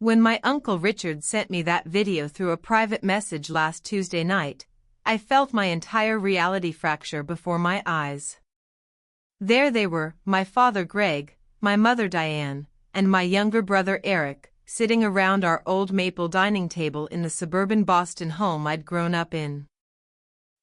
When my Uncle Richard sent me that video through a private message last Tuesday night, I felt my entire reality fracture before my eyes. There they were, my father Greg, my mother Diane, and my younger brother Eric, sitting around our old maple dining table in the suburban Boston home I'd grown up in.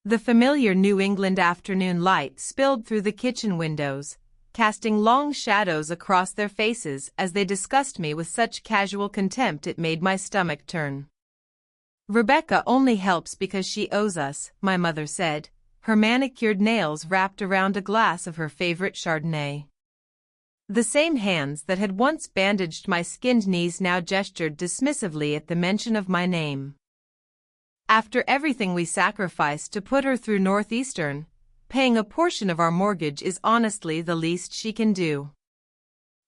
The familiar New England afternoon light spilled through the kitchen windows, casting long shadows across their faces as they discussed me with such casual contempt it made my stomach turn. "Rebecca only helps because she owes us," my mother said, her manicured nails wrapped around a glass of her favorite Chardonnay. The same hands that had once bandaged my skinned knees now gestured dismissively at the mention of my name. "After everything we sacrificed to put her through Northeastern, paying a portion of our mortgage is honestly the least she can do."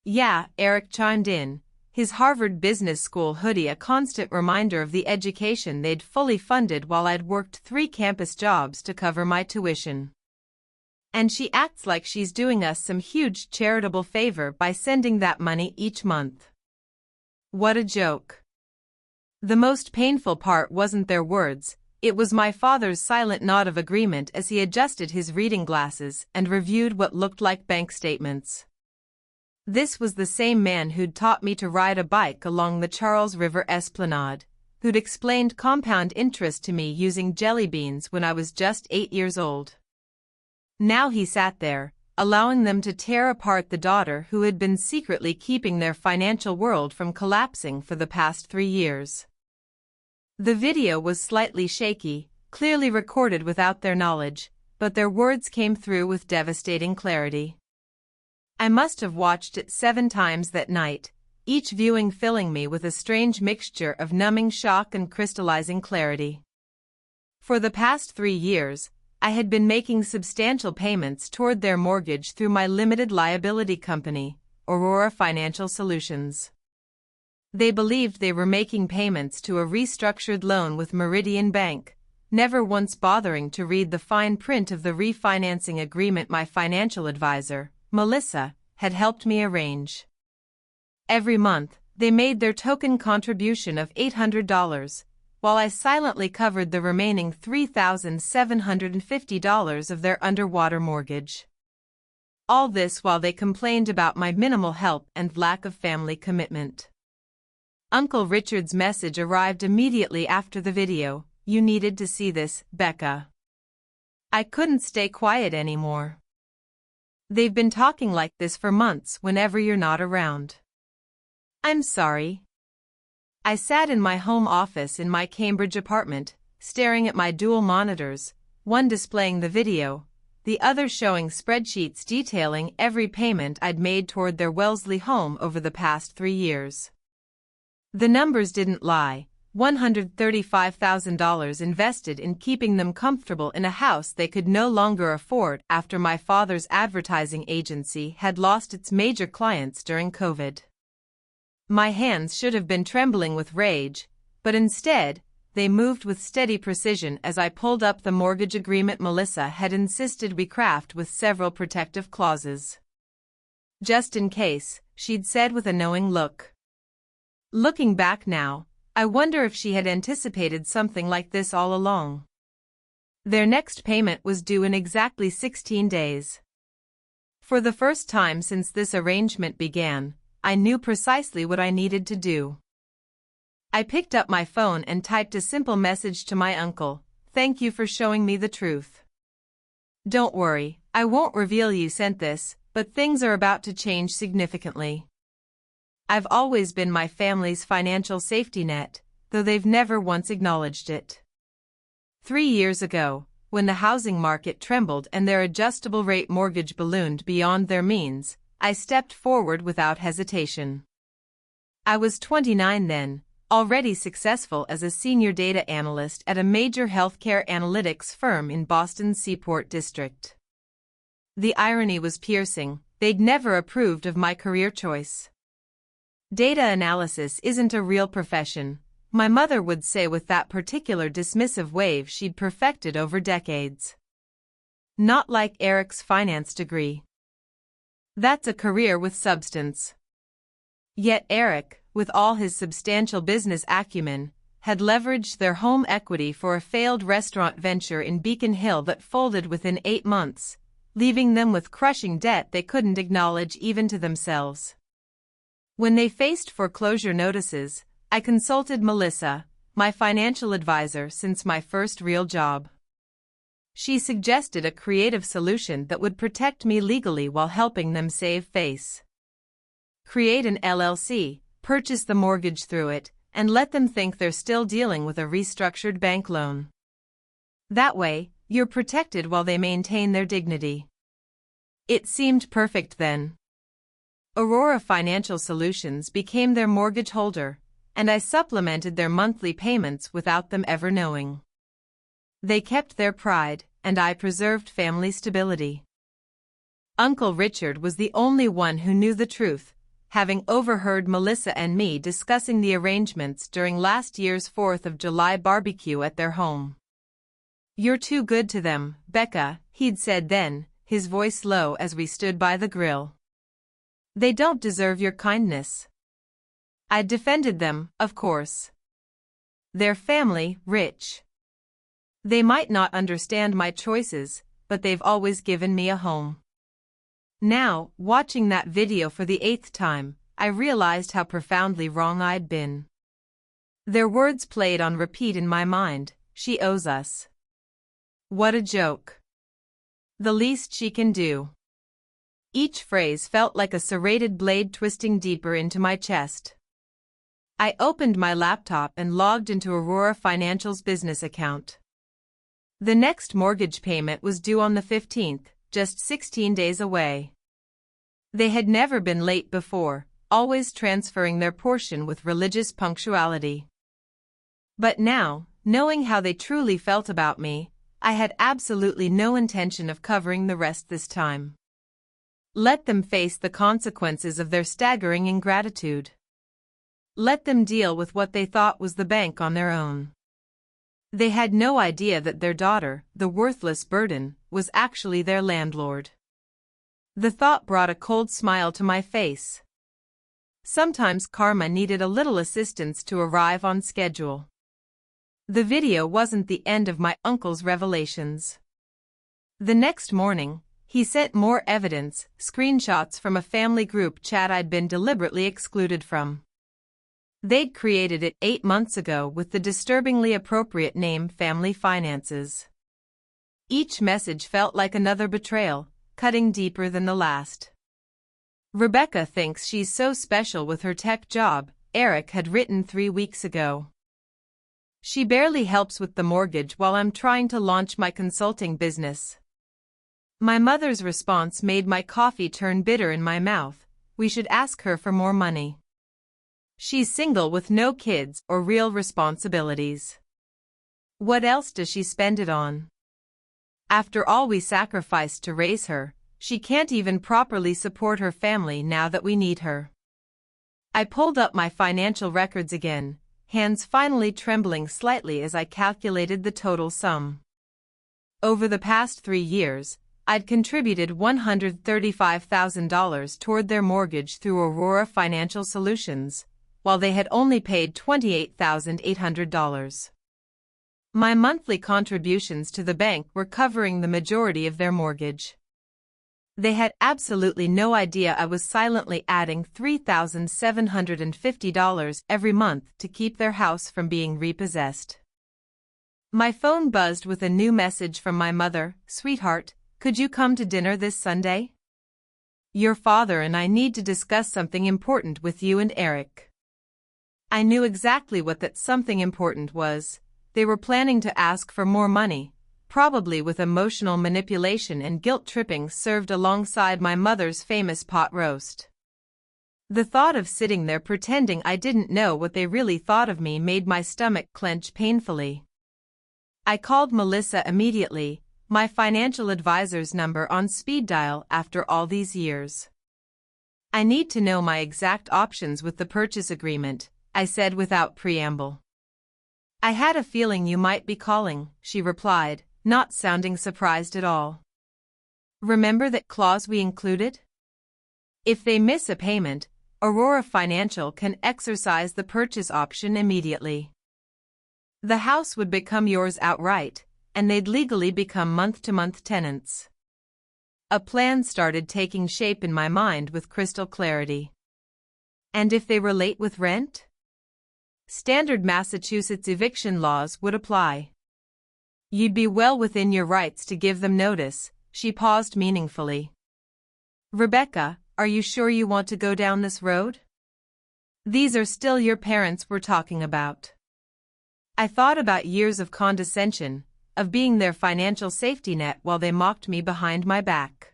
"Yeah," Eric chimed in, his Harvard Business School hoodie a constant reminder of the education they'd fully funded while I'd worked 3 campus jobs to cover my tuition. "And she acts like she's doing us some huge charitable favor by sending that money each month." What a joke. The most painful part wasn't their words. It was my father's silent nod of agreement as he adjusted his reading glasses and reviewed what looked like bank statements. This was the same man who'd taught me to ride a bike along the Charles River Esplanade, who'd explained compound interest to me using jelly beans when I was just 8 years old. Now he sat there, allowing them to tear apart the daughter who had been secretly keeping their financial world from collapsing for the past 3 years. The video was slightly shaky, clearly recorded without their knowledge, but their words came through with devastating clarity. I must have watched it 7 times that night, each viewing filling me with a strange mixture of numbing shock and crystallizing clarity. For the past 3 years, I had been making substantial payments toward their mortgage through my limited liability company, Aurora Financial Solutions. They believed they were making payments to a restructured loan with Meridian Bank, never once bothering to read the fine print of the refinancing agreement my financial advisor, Melissa, had helped me arrange. Every month, they made their token contribution of $800, while I silently covered the remaining $3,750 of their underwater mortgage. All this while they complained about my minimal help and lack of family commitment. Uncle Richard's message arrived immediately after the video. "You needed to see this, Becca." I couldn't stay quiet anymore. "They've been talking like this for months whenever you're not around." "I'm sorry." I sat in my home office in my Cambridge apartment, staring at my dual monitors, one displaying the video, the other showing spreadsheets detailing every payment I'd made toward their Wellesley home over the past 3 years. The numbers didn't lie. $135,000 invested in keeping them comfortable in a house they could no longer afford after my father's advertising agency had lost its major clients during COVID. My hands should have been trembling with rage, but instead, they moved with steady precision as I pulled up the mortgage agreement Melissa had insisted we craft with several protective clauses. "Just in case," she'd said with a knowing look. Looking back now, I wonder if she had anticipated something like this all along. Their next payment was due in exactly 16 days. For the first time since this arrangement began, I knew precisely what I needed to do. I picked up my phone and typed a simple message to my uncle. "Thank you for showing me the truth. Don't worry, I won't reveal you sent this, but things are about to change significantly. I've always been my family's financial safety net, though they've never once acknowledged it. 3 years ago, when the housing market trembled and their adjustable rate mortgage ballooned beyond their means, I stepped forward without hesitation. I was 29 then, already successful as a senior data analyst at a major healthcare analytics firm in Boston's Seaport District. The irony was piercing. They'd never approved of my career choice. "Data analysis isn't a real profession," my mother would say with that particular dismissive wave she'd perfected over decades. "Not like Eric's finance degree. That's a career with substance." Yet Eric, with all his substantial business acumen, had leveraged their home equity for a failed restaurant venture in Beacon Hill that folded within 8 months, leaving them with crushing debt they couldn't acknowledge even to themselves. When they faced foreclosure notices, I consulted Melissa, my financial advisor since my first real job. She suggested a creative solution that would protect me legally while helping them save face. Create an LLC, purchase the mortgage through it, and let them think they're still dealing with a restructured bank loan. That way, you're protected while they maintain their dignity. It seemed perfect then. Aurora Financial Solutions became their mortgage holder, and I supplemented their monthly payments without them ever knowing. They kept their pride, and I preserved family stability. Uncle Richard was the only one who knew the truth, having overheard Melissa and me discussing the arrangements during last year's 4th of July barbecue at their home. "You're too good to them, Becca," he'd said then, his voice low as we stood by the grill. "They don't deserve your kindness." I defended them, of course. Their family, rich. They might not understand my choices, but they've always given me a home. Now, watching that video for the 8th time, I realized how profoundly wrong I'd been. Their words played on repeat in my mind: "She owes us." What a joke. The least she can do. Each phrase felt like a serrated blade twisting deeper into my chest. I opened my laptop and logged into Aurora Financial's business account. The next mortgage payment was due on the 15th, just 16 days away. They had never been late before, always transferring their portion with religious punctuality. But now, knowing how they truly felt about me, I had absolutely no intention of covering the rest this time. Let them face the consequences of their staggering ingratitude. Let them deal with what they thought was the bank on their own. They had no idea that their daughter, the worthless burden, was actually their landlord. The thought brought a cold smile to my face. Sometimes karma needed a little assistance to arrive on schedule. The video wasn't the end of my uncle's revelations. The next morning, he sent more evidence, screenshots from a family group chat I'd been deliberately excluded from. They'd created it 8 months ago with the disturbingly appropriate name Family Finances. Each message felt like another betrayal, cutting deeper than the last. "Rebecca thinks she's so special with her tech job," Eric had written 3 weeks ago. "She barely helps with the mortgage while I'm trying to launch my consulting business." My mother's response made my coffee turn bitter in my mouth: "We should ask her for more money. She's single with no kids or real responsibilities. What else does she spend it on? After all we sacrificed to raise her, she can't even properly support her family now that we need her." I pulled up my financial records again, hands finally trembling slightly as I calculated the total sum. Over the past 3 years, I'd contributed $135,000 toward their mortgage through Aurora Financial Solutions, while they had only paid $28,800. My monthly contributions to the bank were covering the majority of their mortgage. They had absolutely no idea I was silently adding $3,750 every month to keep their house from being repossessed. My phone buzzed with a new message from my mother: "Sweetheart, could you come to dinner this Sunday? Your father and I need to discuss something important with you and Eric." I knew exactly what that something important was. They were planning to ask for more money, probably with emotional manipulation and guilt-tripping served alongside my mother's famous pot roast. The thought of sitting there pretending I didn't know what they really thought of me made my stomach clench painfully. I called Melissa immediately, my financial advisor's number on speed dial after all these years. "I need to know my exact options with the purchase agreement," I said without preamble. "I had a feeling you might be calling," she replied, not sounding surprised at all. "Remember that clause we included? If they miss a payment, Aurora Financial can exercise the purchase option immediately. The house would become yours outright, and they'd legally become month-to-month tenants. A plan started taking shape in my mind with crystal clarity. And if they were late with rent? Standard Massachusetts eviction laws would apply. You'd be well within your rights to give them notice. She paused meaningfully. Rebecca, are you sure you want to go down this road? These are still your parents we're talking about. I thought about years of condescension, of being their financial safety net while they mocked me behind my back.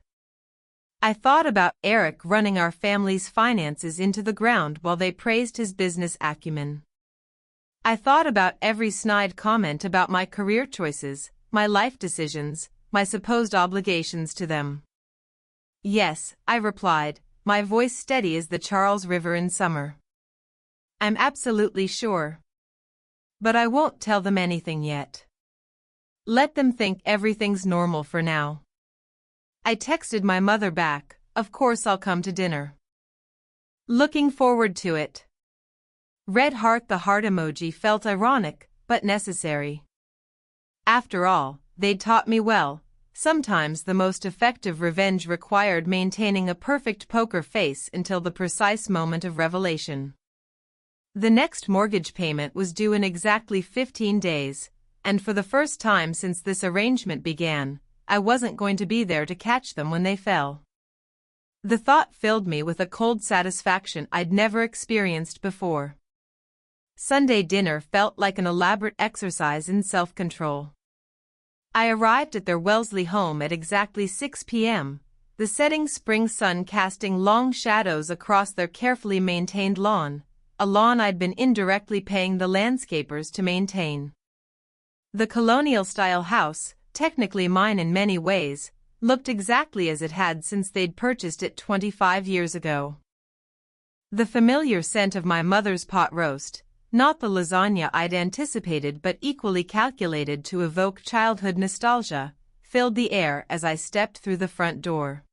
I thought about Eric running our family's finances into the ground while they praised his business acumen. I thought about every snide comment about my career choices, my life decisions, my supposed obligations to them. Yes, I replied, my voice steady as the Charles River in summer. I'm absolutely sure. But I won't tell them anything yet. Let them think everything's normal for now. I texted my mother back, of course I'll come to dinner. Looking forward to it. Red heart. The heart emoji felt ironic, but necessary. After all, they'd taught me well. Sometimes the most effective revenge required maintaining a perfect poker face until the precise moment of revelation. The next mortgage payment was due in exactly 15 days, and for the first time since this arrangement began, I wasn't going to be there to catch them when they fell. The thought filled me with a cold satisfaction I'd never experienced before. Sunday dinner felt like an elaborate exercise in self-control. I arrived at their Wellesley home at exactly 6 p.m., the setting spring sun casting long shadows across their carefully maintained lawn, a lawn I'd been indirectly paying the landscapers to maintain. The colonial-style house, technically mine in many ways, looked exactly as it had since they'd purchased it 25 years ago. The familiar scent of my mother's pot roast, not the lasagna I'd anticipated but equally calculated to evoke childhood nostalgia, filled the air as I stepped through the front door.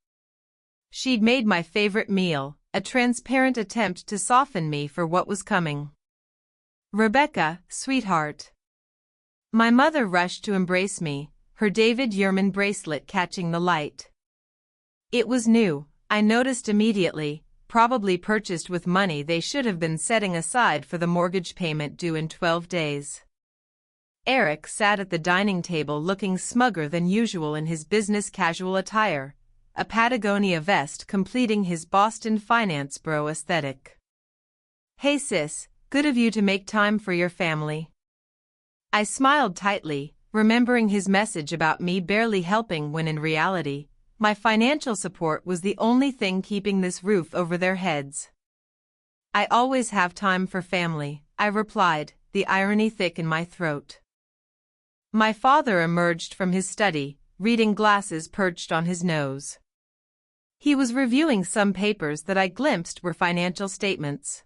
She'd made my favorite meal, a transparent attempt to soften me for what was coming. Rebecca, sweetheart. My mother rushed to embrace me, her David Yurman bracelet catching the light. It was new, I noticed immediately, probably purchased with money they should have been setting aside for the mortgage payment due in 12 days. Eric sat at the dining table looking smugger than usual in his business casual attire, a Patagonia vest completing his Boston finance bro aesthetic. Hey sis, good of you to make time for your family. I smiled tightly, remembering his message about me barely helping when in reality, my financial support was the only thing keeping this roof over their heads. I always have time for family, I replied, the irony thick in my throat. My father emerged from his study, reading glasses perched on his nose. He was reviewing some papers that I glimpsed were financial statements.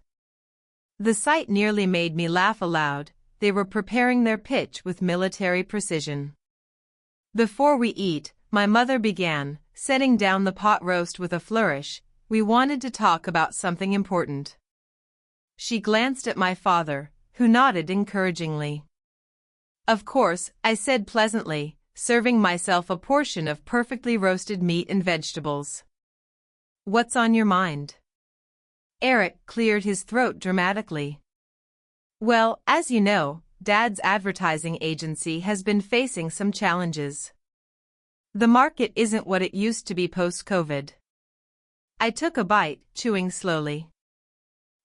The sight nearly made me laugh aloud. They were preparing their pitch with military precision. Before we eat, my mother began, setting down the pot roast with a flourish. We wanted to talk about something important. She glanced at my father, who nodded encouragingly. Of course, I said pleasantly, serving myself a portion of perfectly roasted meat and vegetables. What's on your mind? Eric cleared his throat dramatically. Well, as you know, Dad's advertising agency has been facing some challenges. The market isn't what it used to be post-COVID. I took a bite, chewing slowly.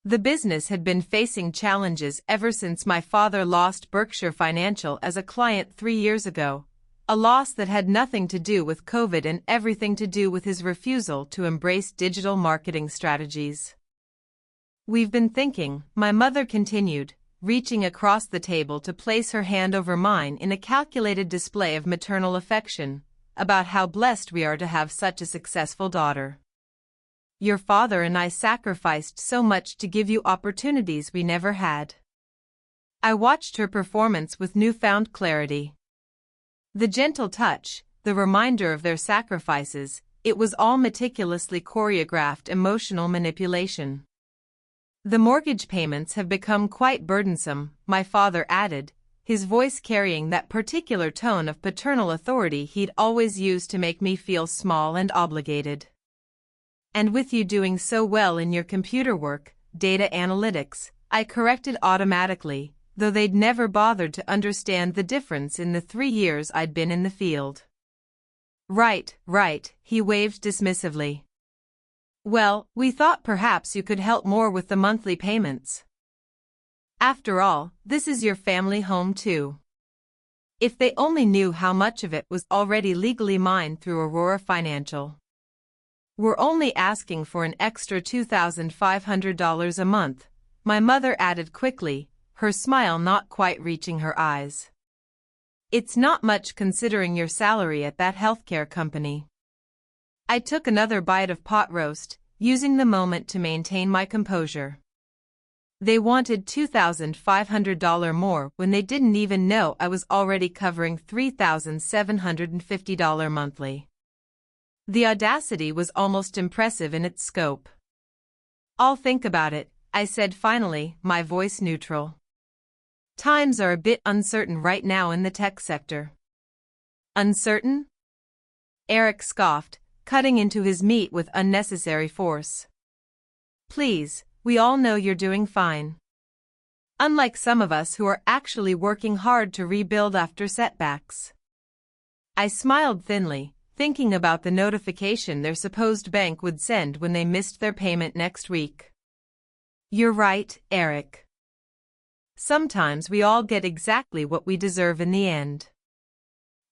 The business had been facing challenges ever since my father lost Berkshire Financial as a client 3 years ago, a loss that had nothing to do with COVID and everything to do with his refusal to embrace digital marketing strategies. We've been thinking, my mother continued, reaching across the table to place her hand over mine in a calculated display of maternal affection, about how blessed we are to have such a successful daughter. Your father and I sacrificed so much to give you opportunities we never had. I watched her performance with newfound clarity. The gentle touch, the reminder of their sacrifices, it was all meticulously choreographed emotional manipulation. The mortgage payments have become quite burdensome, my father added, his voice carrying that particular tone of paternal authority he'd always used to make me feel small and obligated. And with you doing so well in your computer work, data analytics, I corrected automatically, though they'd never bothered to understand the difference in the 3 years I'd been in the field. Right, he waved dismissively. Well, we thought perhaps you could help more with the monthly payments. After all, this is your family home too. If they only knew how much of it was already legally mine through Aurora Financial. We're only asking for an extra $2,500 a month, my mother added quickly, her smile not quite reaching her eyes. It's not much considering your salary at that healthcare company. I took another bite of pot roast, using the moment to maintain my composure. They wanted $2,500 more when they didn't even know I was already covering $3,750 monthly. The audacity was almost impressive in its scope. I'll think about it, I said finally, my voice neutral. Times are a bit uncertain right now in the tech sector. Uncertain? Eric scoffed, cutting into his meat with unnecessary force. Please, we all know you're doing fine. Unlike some of us who are actually working hard to rebuild after setbacks. I smiled thinly, thinking about the notification their supposed bank would send when they missed their payment next week. You're right, Eric. Sometimes we all get exactly what we deserve in the end.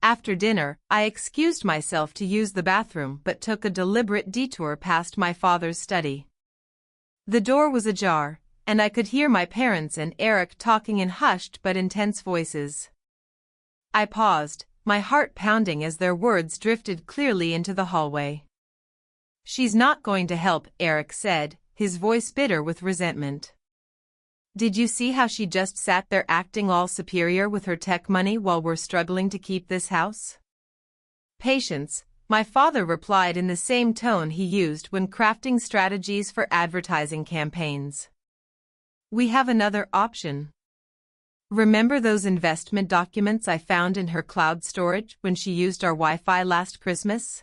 After dinner, I excused myself to use the bathroom but took a deliberate detour past my father's study. The door was ajar, and I could hear my parents and Eric talking in hushed but intense voices. I paused, my heart pounding as their words drifted clearly into the hallway. She's not going to help, Eric said, his voice bitter with resentment. Did you see how she just sat there acting all superior with her tech money while we're struggling to keep this house? Patience, my father replied in the same tone he used when crafting strategies for advertising campaigns. We have another option. Remember those investment documents I found in her cloud storage when she used our Wi-Fi last Christmas?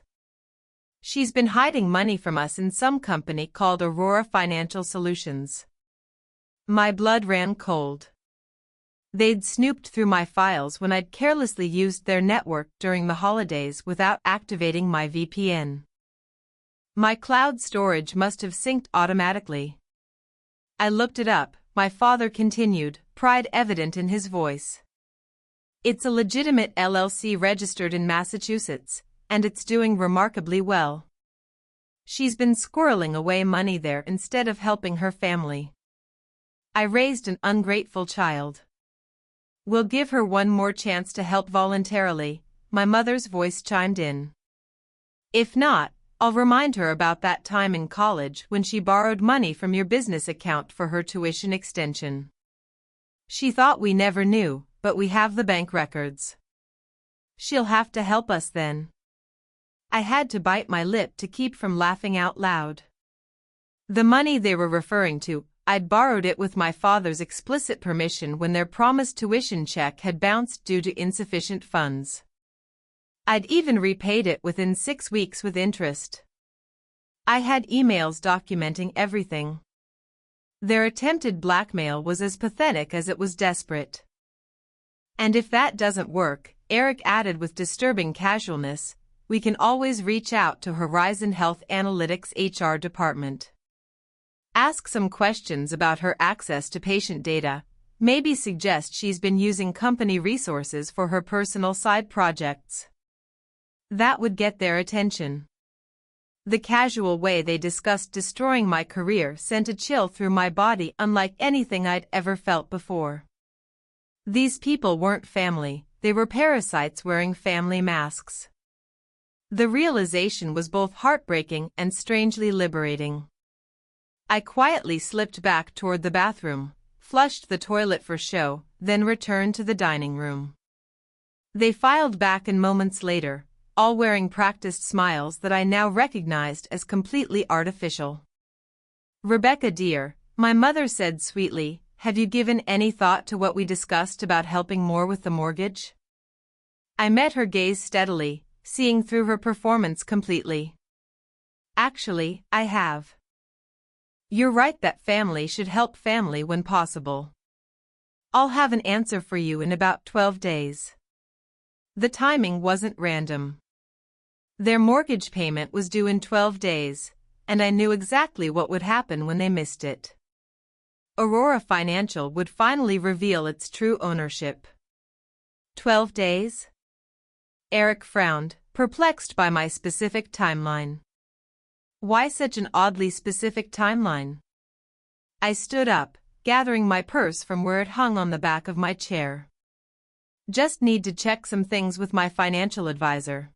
She's been hiding money from us in some company called Aurora Financial Solutions. My blood ran cold. They'd snooped through my files when I'd carelessly used their network during the holidays without activating my VPN. My cloud storage must have synced automatically. I looked it up, my father continued, pride evident in his voice. It's a legitimate LLC registered in Massachusetts, and it's doing remarkably well. She's been squirreling away money there instead of helping her family. I raised an ungrateful child. We'll give her one more chance to help voluntarily, my mother's voice chimed in. If not, I'll remind her about that time in college when she borrowed money from your business account for her tuition extension. She thought we never knew, but we have the bank records. She'll have to help us then. I had to bite my lip to keep from laughing out loud. The money they were referring to, I'd borrowed it with my father's explicit permission when their promised tuition check had bounced due to insufficient funds. I'd even repaid it within 6 weeks with interest. I had emails documenting everything. Their attempted blackmail was as pathetic as it was desperate. And if that doesn't work, Eric added with disturbing casualness, we can always reach out to Horizon Health Analytics HR department. Ask some questions about her access to patient data, maybe suggest she's been using company resources for her personal side projects. That would get their attention. The casual way they discussed destroying my career sent a chill through my body unlike anything I'd ever felt before. These people weren't family, they were parasites wearing family masks. The realization was both heartbreaking and strangely liberating. I quietly slipped back toward the bathroom, flushed the toilet for show, then returned to the dining room. They filed back in moments later, all wearing practiced smiles that I now recognized as completely artificial. Rebecca dear, My mother said sweetly, "Have you given any thought to what we discussed about helping more with the mortgage?" I met her gaze steadily, seeing through her performance completely. "Actually, I have. You're right that family should help family when possible. I'll have an answer for you in about 12 days. The timing wasn't random. Their mortgage payment was due in 12 days, and I knew exactly what would happen when they missed it. Aurora Financial would finally reveal its true ownership." 12 days? Eric frowned, perplexed by my specific timeline. Why such an oddly specific timeline? I stood up, gathering my purse from where it hung on the back of my chair. "Just need to check some things with my financial advisor.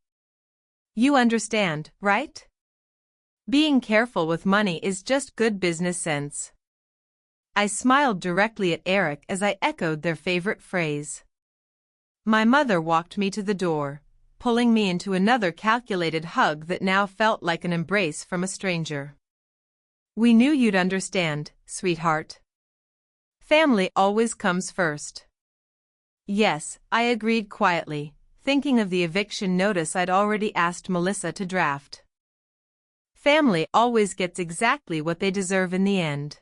You understand, right? Being careful with money is just good business sense." I smiled directly at Eric as I echoed their favorite phrase. My mother walked me to the door, pulling me into another calculated hug that now felt like an embrace from a stranger. "We knew you'd understand, sweetheart. Family always comes first." "Yes," I agreed quietly, thinking of the eviction notice I'd already asked Melissa to draft. Family always gets exactly what they deserve in the end.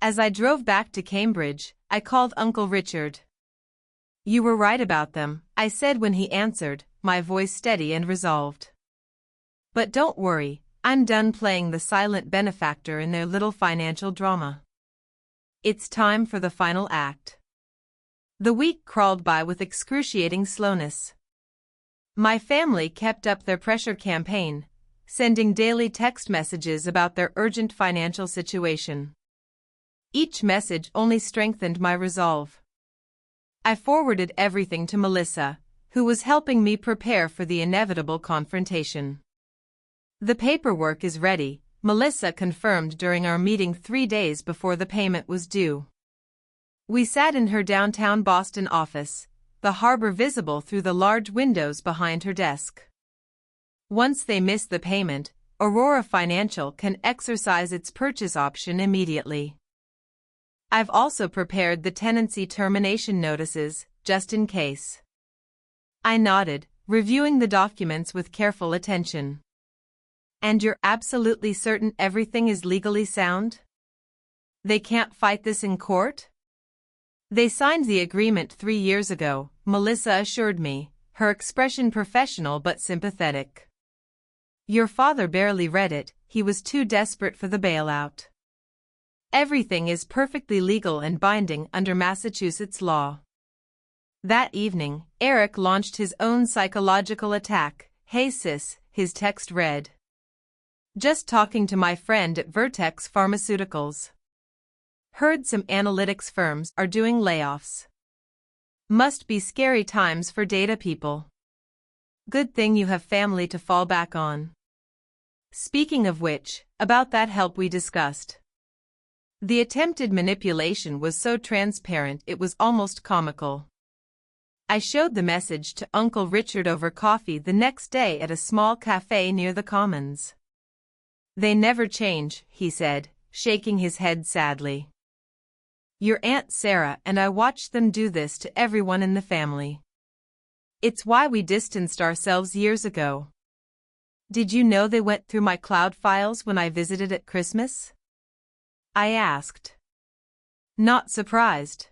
As I drove back to Cambridge, I called Uncle Richard. "You were right about them," I said when he answered, my voice steady and resolved. "But don't worry, I'm done playing the silent benefactor in their little financial drama. It's time for the final act." The week crawled by with excruciating slowness. My family kept up their pressure campaign, sending daily text messages about their urgent financial situation. Each message only strengthened my resolve. I forwarded everything to Melissa, who was helping me prepare for the inevitable confrontation. "The paperwork is ready," Melissa confirmed during our meeting 3 days before the payment was due. We sat in her downtown Boston office, the harbor visible through the large windows behind her desk. Once they miss the payment, Aurora Financial can exercise its purchase option immediately. I've also prepared the tenancy termination notices, just in case. I nodded, reviewing the documents with careful attention. "And you're absolutely certain everything is legally sound? They can't fight this in court?" "They signed the agreement 3 years ago," Melissa assured me, her expression professional but sympathetic. "Your father barely read it, he was too desperate for the bailout. Everything is perfectly legal and binding under Massachusetts law." That evening, Eric launched his own psychological attack. "Hey sis," his text read. "Just talking to my friend at Vertex Pharmaceuticals. Heard some analytics firms are doing layoffs. Must be scary times for data people. Good thing you have family to fall back on. Speaking of which, about that help we discussed." The attempted manipulation was so transparent it was almost comical. I showed the message to Uncle Richard over coffee the next day at a small cafe near the Commons. "They never change," he said, shaking his head sadly. "Your Aunt Sarah and I watched them do this to everyone in the family. It's why we distanced ourselves years ago." "Did you know they went through my cloud files when I visited at Christmas?" I asked. "Not surprised.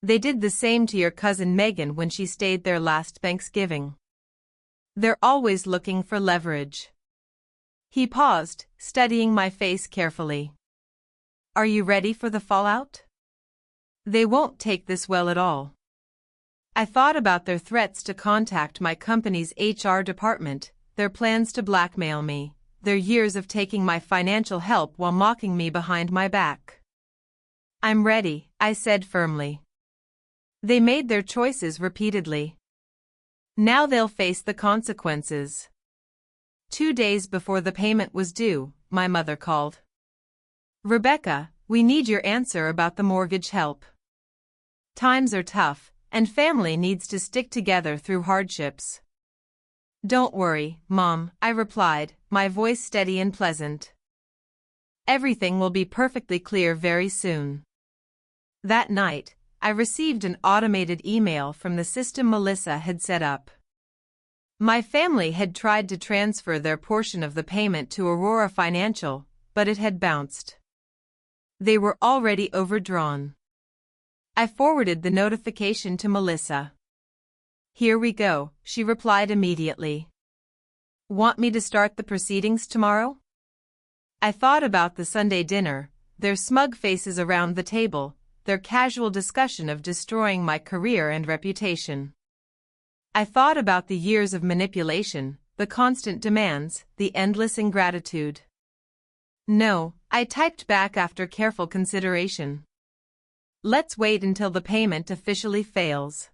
They did the same to your cousin Megan when she stayed there last Thanksgiving. They're always looking for leverage." He paused, studying my face carefully. "Are you ready for the fallout? They won't take this well at all." I thought about their threats to contact my company's HR department, their plans to blackmail me, their years of taking my financial help while mocking me behind my back. "I'm ready," I said firmly. They made their choices repeatedly. Now they'll face the consequences. 2 days before the payment was due, my mother called. "Rebecca, we need your answer about the mortgage help. Times are tough, and family needs to stick together through hardships." "Don't worry, Mom," I replied, my voice steady and pleasant. Everything will be perfectly clear very soon. That night, I received an automated email from the system Melissa had set up. My family had tried to transfer their portion of the payment to Aurora Financial, but it had bounced. They were already overdrawn. I forwarded the notification to Melissa. "Here we go," she replied immediately. "Want me to start the proceedings tomorrow?" I thought about the Sunday dinner, their smug faces around the table, their casual discussion of destroying my career and reputation. I thought about the years of manipulation, the constant demands, the endless ingratitude. "No," I typed back after careful consideration. "Let's wait until the payment officially fails.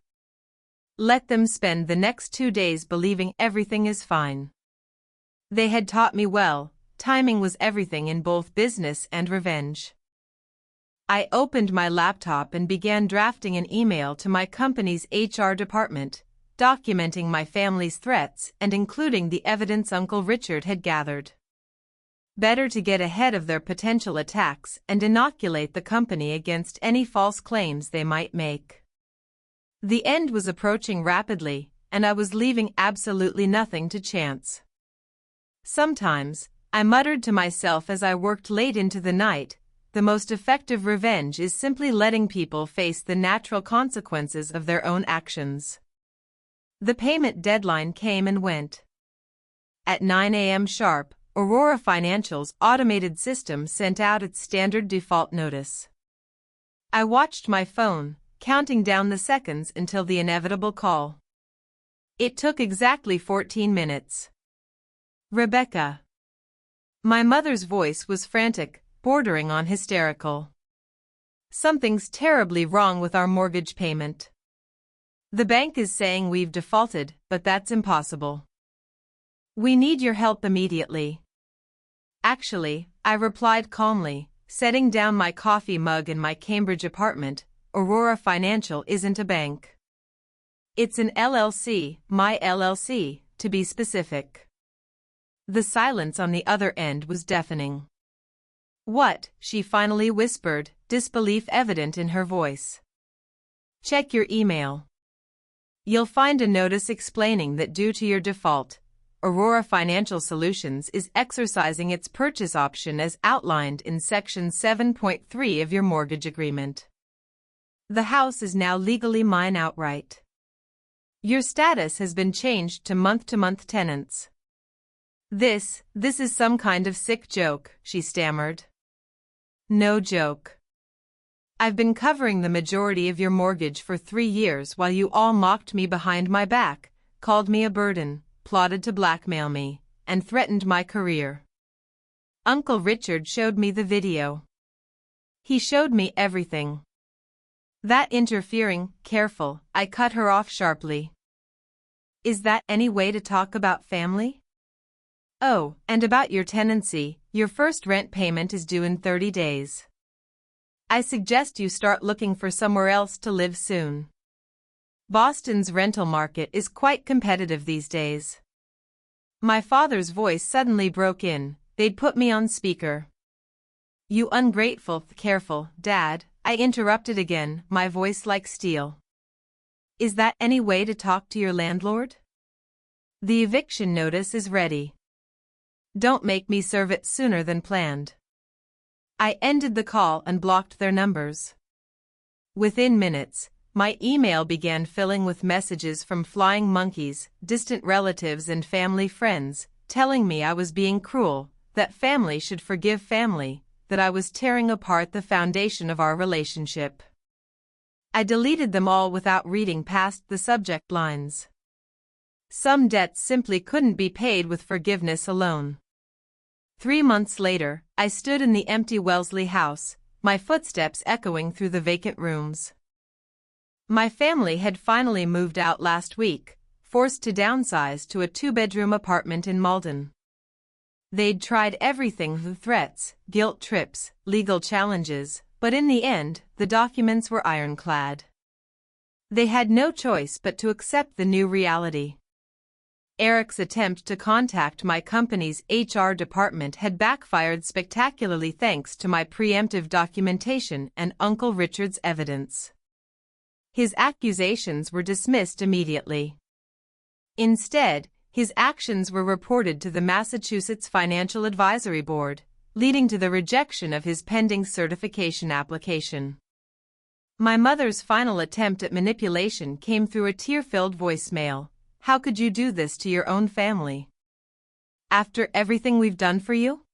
Let them spend the next 2 days believing everything is fine." They had taught me well, timing was everything in both business and revenge. I opened my laptop and began drafting an email to my company's HR department, documenting my family's threats and including the evidence Uncle Richard had gathered. Better to get ahead of their potential attacks and inoculate the company against any false claims they might make. The end was approaching rapidly, and I was leaving absolutely nothing to chance. Sometimes, I muttered to myself as I worked late into the night, the most effective revenge is simply letting people face the natural consequences of their own actions. The payment deadline came and went. At 9 a.m. sharp, Aurora Financial's automated system sent out its standard default notice. I watched my phone, counting down the seconds until the inevitable call. It took exactly 14 minutes. "Rebecca." My mother's voice was frantic, bordering on hysterical. "Something's terribly wrong with our mortgage payment. The bank is saying we've defaulted, but that's impossible. We need your help immediately." "Actually," I replied calmly, setting down my coffee mug in my Cambridge apartment, "Aurora Financial isn't a bank. It's an LLC, my LLC, to be specific." The silence on the other end was deafening. "What?" she finally whispered, disbelief evident in her voice. "Check your email. You'll find a notice explaining that due to your default, Aurora Financial Solutions is exercising its purchase option as outlined in Section 7.3 of your mortgage agreement. The house is now legally mine outright. Your status has been changed to month-to-month tenants." This is some kind of sick joke," she stammered. "No joke. I've been covering the majority of your mortgage for 3 years while you all mocked me behind my back, called me a burden, plotted to blackmail me, and threatened my career. Uncle Richard showed me the video. He showed me everything." "That interfering, careful," I cut her off sharply. "Is that any way to talk about family? Oh, and about your tenancy, your first rent payment is due in 30 days. I suggest you start looking for somewhere else to live soon. Boston's rental market is quite competitive these days." My father's voice suddenly broke in. They'd put me on speaker. "You ungrateful, careful, Dad," I interrupted again, my voice like steel. "Is that any way to talk to your landlord? The eviction notice is ready. Don't make me serve it sooner than planned." I ended the call and blocked their numbers. Within minutes, my email began filling with messages from flying monkeys, distant relatives and family friends, telling me I was being cruel, that family should forgive family, that I was tearing apart the foundation of our relationship. I deleted them all without reading past the subject lines. Some debts simply couldn't be paid with forgiveness alone. 3 months later, I stood in the empty Wellesley house, my footsteps echoing through the vacant rooms. My family had finally moved out last week, forced to downsize to a 2-bedroom apartment in Malden. They'd tried everything from threats, guilt trips, legal challenges, but in the end, the documents were ironclad. They had no choice but to accept the new reality. Eric's attempt to contact my company's HR department had backfired spectacularly thanks to my preemptive documentation and Uncle Richard's evidence. His accusations were dismissed immediately. Instead, his actions were reported to the Massachusetts Financial Advisory Board, leading to the rejection of his pending certification application. My mother's final attempt at manipulation came through a tear-filled voicemail. "How could you do this to your own family? After everything we've done for you?"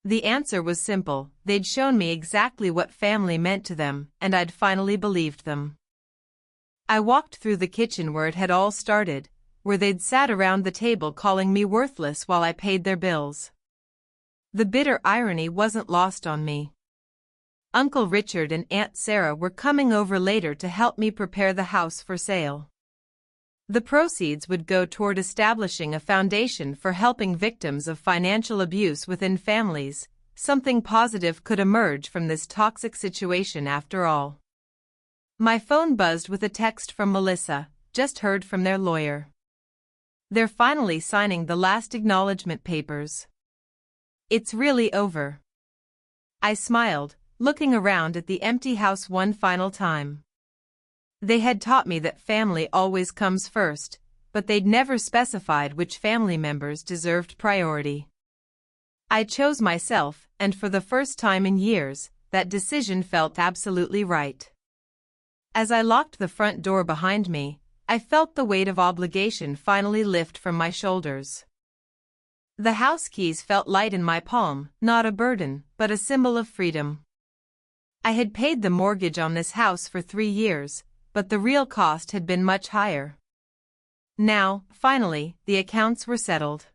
The answer was simple. They'd shown me exactly what family meant to them, and I'd finally believed them. I walked through the kitchen where it had all started, where they'd sat around the table calling me worthless while I paid their bills. The bitter irony wasn't lost on me. Uncle Richard and Aunt Sarah were coming over later to help me prepare the house for sale. The proceeds would go toward establishing a foundation for helping victims of financial abuse within families. Something positive could emerge from this toxic situation after all. My phone buzzed with a text from Melissa. "Just heard from their lawyer. They're finally signing the last acknowledgement papers. It's really over." I smiled, looking around at the empty house one final time. They had taught me that family always comes first, but they'd never specified which family members deserved priority. I chose myself, and for the first time in years, that decision felt absolutely right. As I locked the front door behind me, I felt the weight of obligation finally lift from my shoulders. The house keys felt light in my palm, not a burden, but a symbol of freedom. I had paid the mortgage on this house for 3 years, but the real cost had been much higher. Now, finally, the accounts were settled.